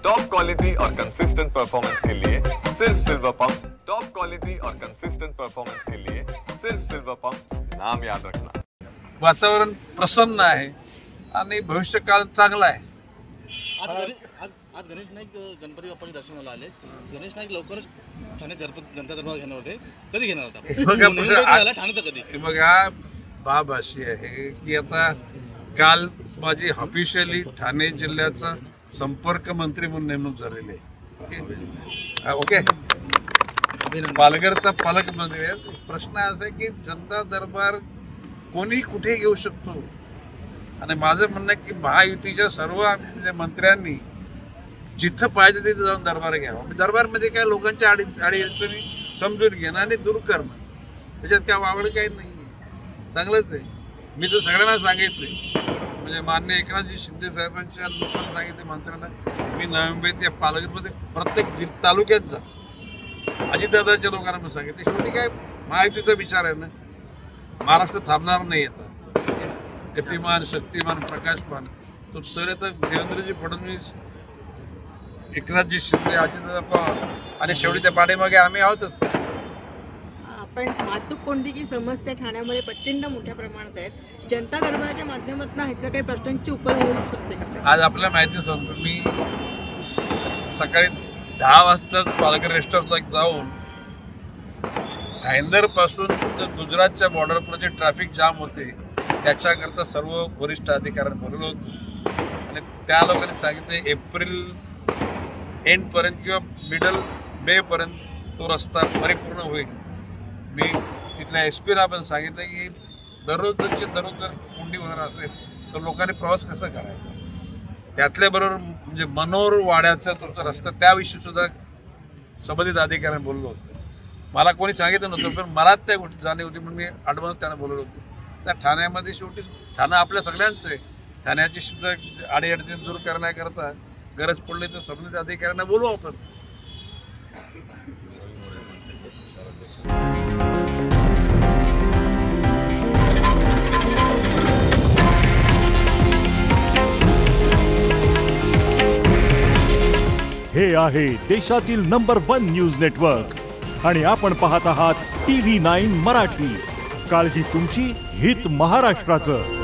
Top quality और consistent performance के लिए सिर्फ सिल्वर पंप्स। टॉप क्वालिटी और कंसिस्टेंट परफॉर्मेंस के लिए सिर्फ सिल्वर पंप्स, नाम याद रखना। वातावरण प्रसन्न आहे आणि भविष्यकाळ चांगला आहे। आज गणेश नाईक गणपती बाप्पाच्या दर्शनाला आले। गणेश नाईक लवकरच ठाणे जनता दरबार घेणार होते, कधी घेणार होता? ठाण्याचा कधी? बघा, बाब अशी आहे की आता काल माझी ऑफिशियली ठाणे जिल्ह्याचा संपर्क मंत्री म्हणून नेमणूक झालेली आहे। ओके, पालघरचा पालकमंत्री आहे। प्रश्न असा आहे की जनता दरबार कोणी कुठे घेऊ शकतो, आणि माझं म्हणणं आहे की महायुतीच्या सर्व मंत्र्यांनी जिथं पाहिजे तिथे जाऊन दरबार घ्यावा। दरबारमध्ये काय लोकांच्या अडीअडचणी समजून घेणं आणि दूर करणं, त्याच्यात काय वावड काही नाही, चांगलंच आहे। मी तर सगळ्यांना सांगितले, म्हणजे माननीय एकनाथजी शिंदे साहेबांच्या लोकांना सांगितले, मंत्र्यांना, मी नवी मुंबईत या पालघरमध्ये प्रत्येक तालुक्यात जा, अजितदादाच्या लोकांना मी सांगितले। शेवटी काय महायुतीचा विचार आहे ना, महाराष्ट्र थांबणार नाही आता। गतिमान, शक्तिमान, प्रकाशमान तो सर तर देवेंद्रजी फडणवीस, एकनाथजी शिंदे, अजितदादा पवार आणि शेवटी त्या पाठीमागे आम्ही आहोतच। पण वाहतूक कोंडीची समस्या ठाण्यामध्ये प्रचंड मोठ्या प्रमाणात आहे। जनता दरबाराच्या माध्यमातून ह्याच्या काही प्रश्नांची उकल होऊ शकते का? आज आपल्या माहिती सांगतो, मी सकाळी 10 वाजता पालघर रेस्टॉरंटला जाऊन भाईंदर पासून गुजरातच्या बॉर्डरपर्यंत जे ट्रॅफिक जाम होते त्याच्याकरता सर्व वरिष्ठ अधिकाऱ्यांना बोलवलं होतं, आणि त्या लोकांनी सांगितले एप्रिल एंडपर्यंत किंवा मिडल मे पर्यंत तो रस्ता परिपूर्ण होईल। मी तिथल्या SP-ला पण सांगितलं की दररोज जर कोंडी होणार असेल तर लोकांनी प्रवास कसा करायचा, त्यातल्याबरोबर म्हणजे मनोर वाड्याचा तुमचा रस्ता त्याविषयी सुद्धा संबंधित अधिकाऱ्यांनी बोललो होतं। मला कोणी सांगितलं नव्हतं, पण मला त्या गोष्टी जाणीव होती म्हणून मी ॲडव्हान्स त्यांना बोलवलं होतं। त्या ठाण्यामध्ये शेवटी ठाणं आपल्या सगळ्यांचं आहे, ठाण्याची सुद्धा अडीअडचणी दूर करण्याकरता गरज पडली तर संबंधित अधिकाऱ्यांना बोलवू आपण। हे आहे देशातील नंबर 1 न्यूज नेटवर्क आणि आपण पाहत आहात TV9 मराठी। काळजी तुमची, हित महाराष्ट्राचं।